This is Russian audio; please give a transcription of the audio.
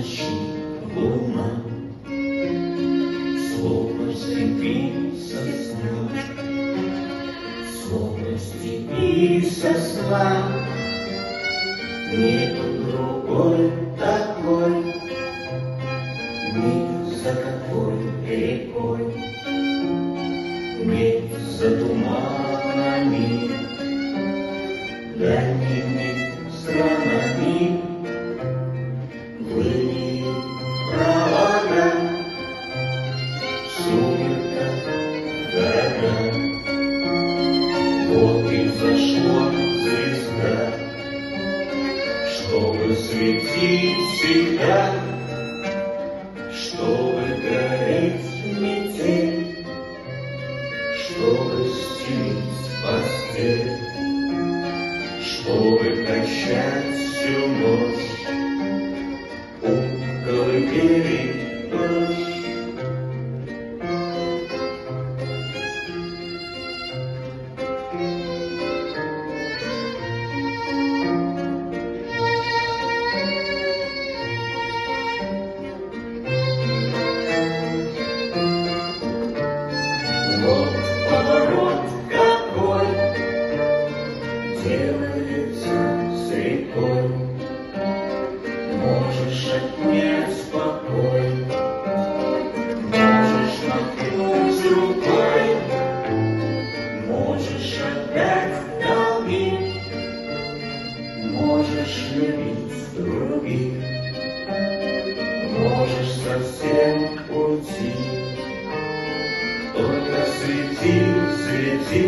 ночи луна, словно в степи сосна, словно в степи сосна. Нету другой такой, ни за какой рекой, ни за туманами, дальними странами. Плыли провода, в сумерках города. Вот и взошла звезда, чтобы светить всегда, чтобы гореть в метель, чтобы стелить постель, чтобы качать всю ночь у колыбели дождь. Вот поворот какой делается с рекой. Можешь отнять покой, можешь махнуть рукой, можешь отдать долги, можешь любить других, можешь совсем уйти. Только свети, свети,